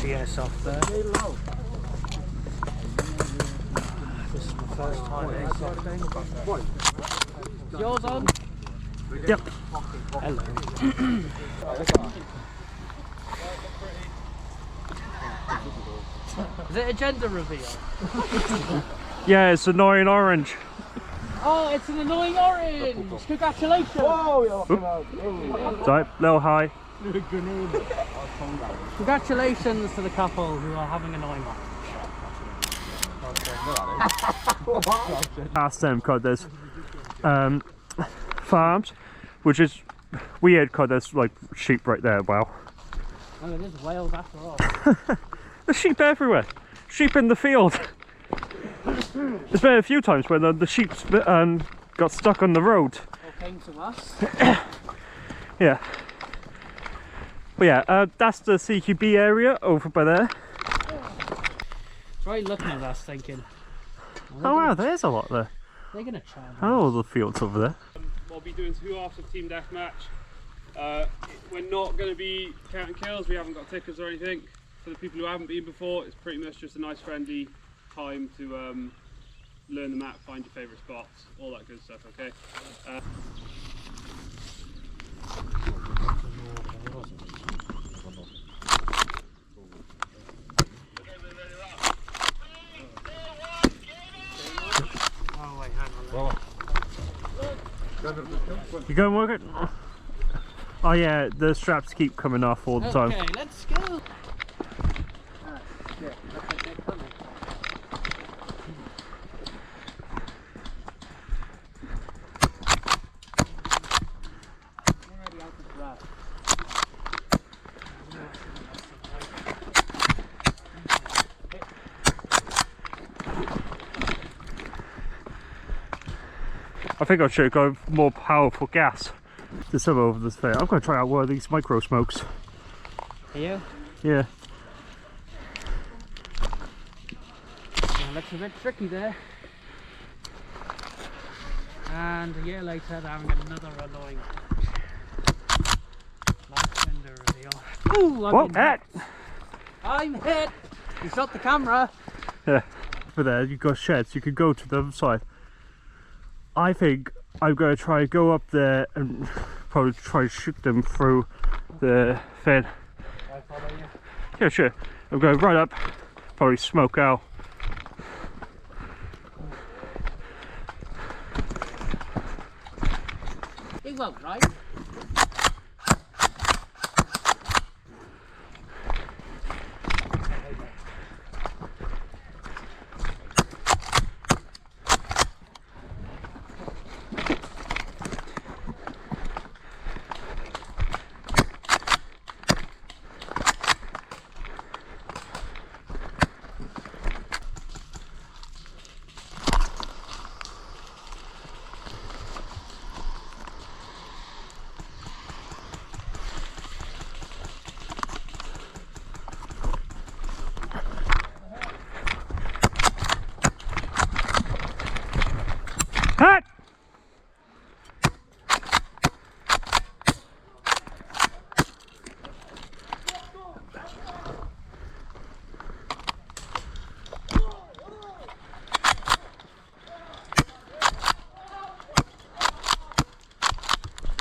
Mushy Airsoft there. This is my first time airsofting. Is yours on? Yep. Hello. Is it a gender reveal? Yeah, it's annoying orange. Oh, it's an annoying orange! Congratulations! Whoa, Sorry, little high. Congratulations to the couple who are having annoying orange. Ask them, cause there's farms, which is weird, cause there's like sheep right there. Wow. Oh, it is Wales after all. There's sheep everywhere. Sheep in the field. There's been a few times when the sheep got stuck on the road. Or came to us. Yeah. But yeah, that's the CQB area over by there. It's right looking at us thinking, Oh wow, there's a lot there. they're going to charge us. Oh, the fields over there. We'll be doing 2 halves of team deathmatch. We're not going to be counting kills, we haven't got tickets or anything. For the people who haven't been before, it's pretty much just a nice friendly time to learn the map, find your favourite spots, all that good stuff, okay? Oh wait, hang on. You go and work it? Oh yeah, the straps keep coming off all the time. Okay, let's go. I think I should go more powerful gas. There's some over this fair. I'm going to try out one of these micro smokes. Are you? Yeah. Yeah, looks a bit tricky there. And a year later, they're having another annoying live gender reveal. Ooh, What? That? I'm hit! You shot the camera! Yeah. For there, you've got sheds. You could go to the other side. I think I'm going to try go up there and probably try to shoot them through the fin. I follow you. Yeah, sure. I'm going right up, probably smoke out. It won't, right? Hut!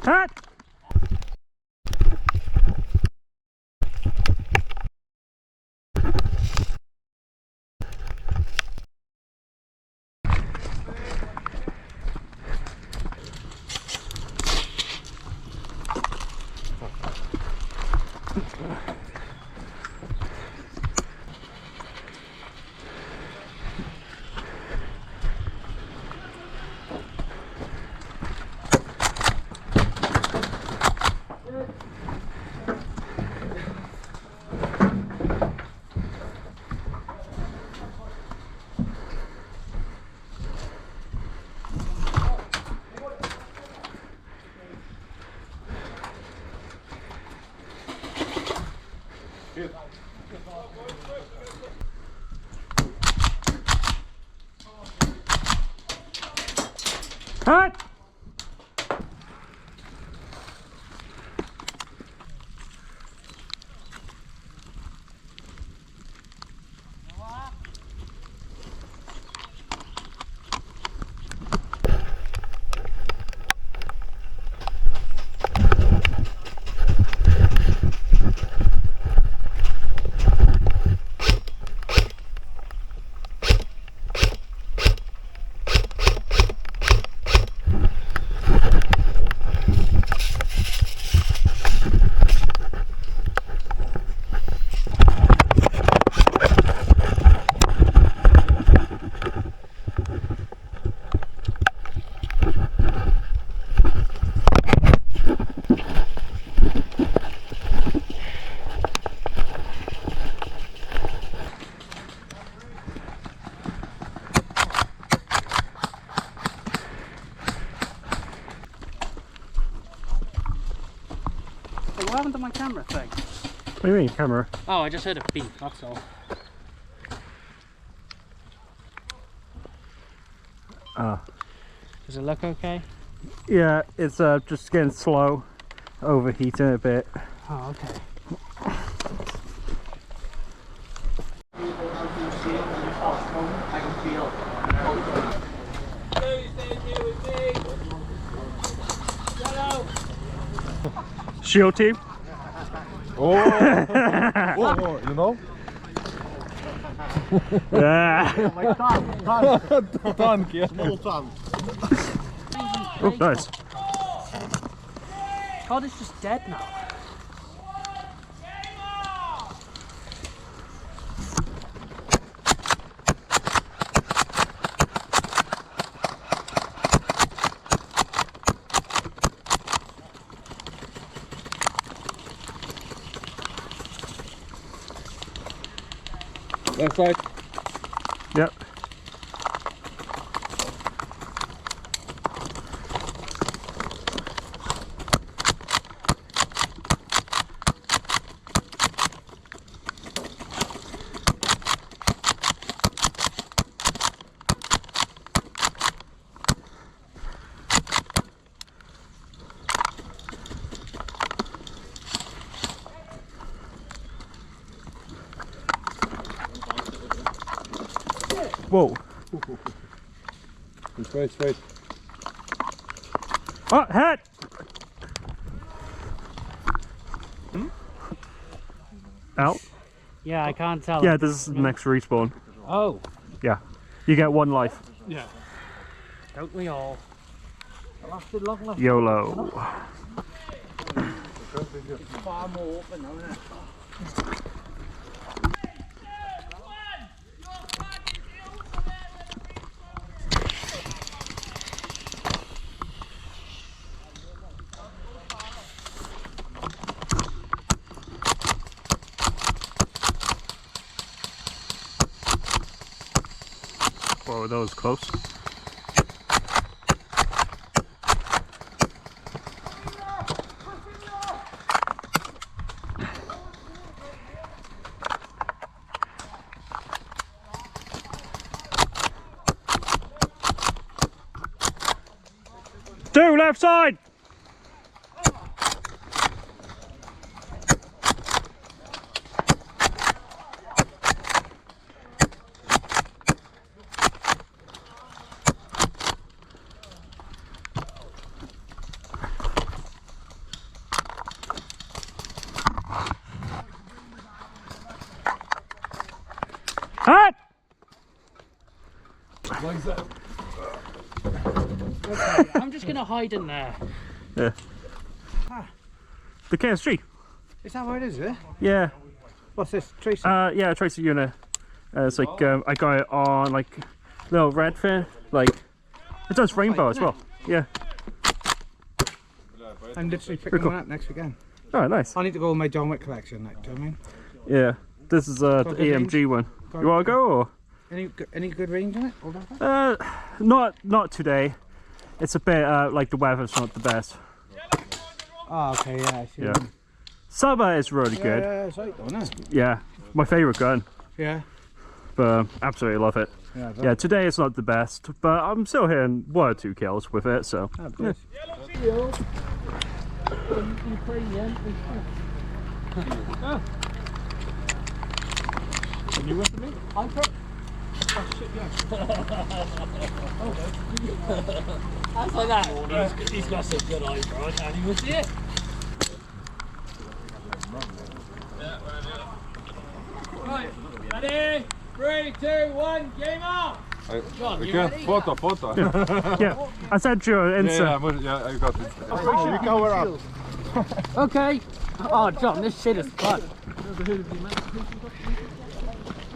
Hut! Hut! what happened to my camera thing? What do you mean, camera? Oh, I just heard a beep, that's all. Does it look okay? Yeah, it's just getting slow, overheating a bit. Oh, okay. Shield team? Oh, whoa, you know? Yeah. Tank, yeah. Small tank. Oh, nice. God, it's just dead now. Left side. Yep. Whoa. Straight. Oh, head! Out? Yeah, I can't tell. Yeah, this is the next respawn. Oh, Yeah. You get one life. yeah. Don't we all? YOLO. Far more open now, isn't it? Whoa, that was close. Two left side! Hut! Like that. I'm just gonna hide in there. Yeah. The KSG. Is that what it is, Yeah. What's this? Tracy? Yeah, Tracer unit. It's like I got it on like little red fin. Like it does rainbow as well. Yeah. I'm literally picking cool. one up next weekend. Oh, nice. I need to go with my John Wick collection, like, do you know what I mean? Yeah. This is the EMG one. You wanna go or? Any good range on it? All that? Not today. It's a bit like the weather's not the best. Oh, okay, yeah, I see. Yeah. Summer is really good. Yeah, it's right though, isn't it? Yeah. My favourite gun. Yeah. But absolutely love it. Yeah, Yeah, today it's not the best, but I'm still hitting 1 or 2 kills with it, so. Yeah. Can you with me? That's like that. He's got some good eyes, bro. I can't even see it. Right, ready? 3, 2, 1, game on! John, you ready? Photo. Yeah, I sent you an insert. Yeah, I got it. You cover up. Okay. Oh, John, this shit is fun.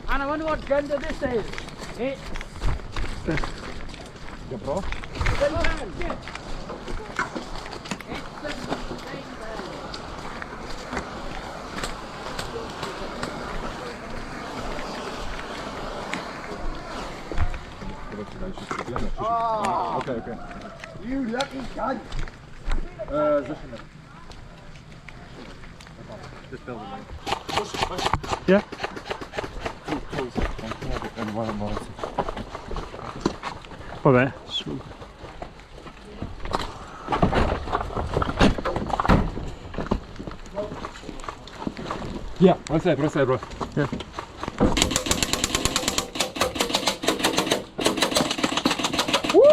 And I wonder what gender this is. It's... Yeah, bro. Okay. You lucky cunt! this building, mate. Yeah. Vabbè, su. Yeah, right side, bro. Yeah. Woo!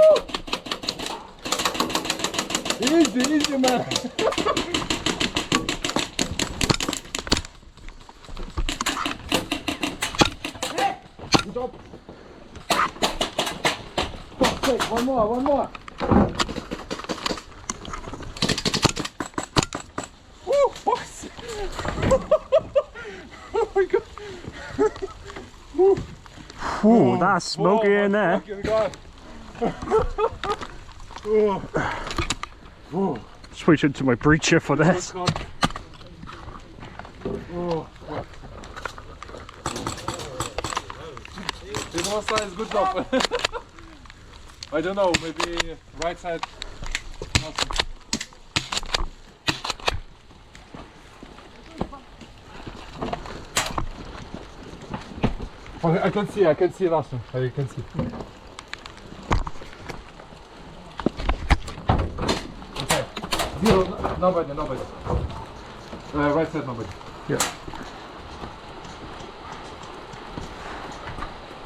Easy, man. Good job. Perfect. One more. Woo! What? Oh my god. Ooh, that's smoky in there. Fucking god. Switch into my breacher for this. This one side is good job. I don't know, maybe right side. Oh, I can see last one. I can see. Okay. Zero, nobody. Right side, nobody. Yeah.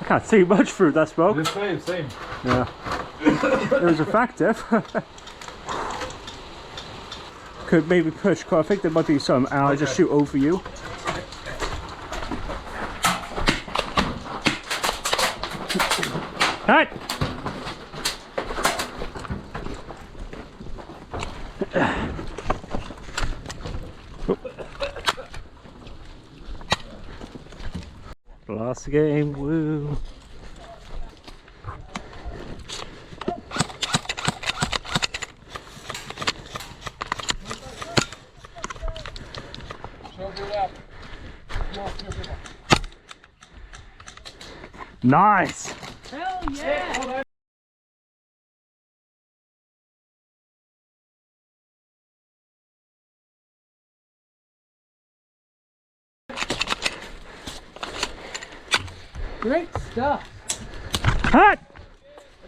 I can't see much through that smoke. The same. Yeah. It was effective. Could maybe push, 'cause I think there might be some, and I'll just shoot over you. Alright! Lost the game, woo! Nice! Hell yeah! Great stuff. Hot!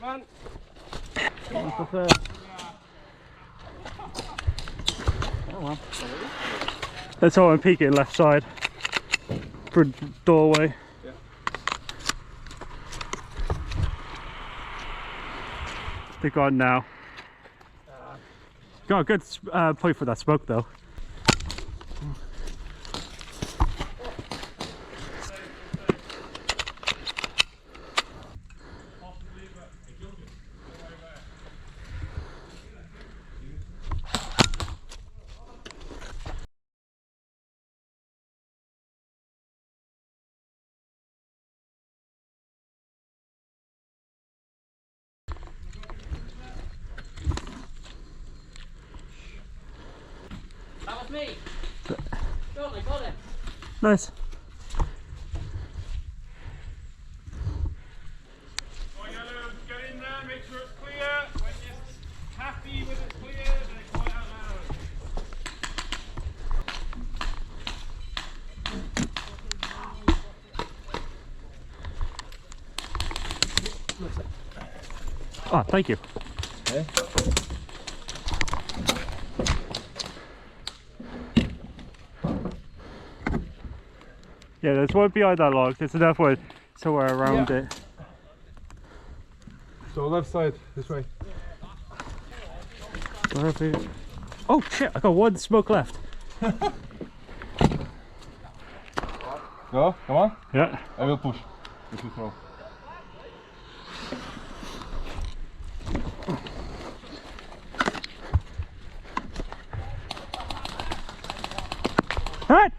Come on. That's the first. Oh well. That's all I'm peeking left side. For doorway. Yeah. They're gone now. Got a good point for that smoke though. That was me. John, I got it. Nice. Right, yellow, get in there, make sure it's clear. When you're happy with it clear, then call it out loud. Oh, thank you. Okay. Yeah, there's one behind that log. There's another one somewhere around it. So left side, this way. Perfect. Oh shit! I got one smoke left. Go, come on. Yeah. I will push if you throw. Alright.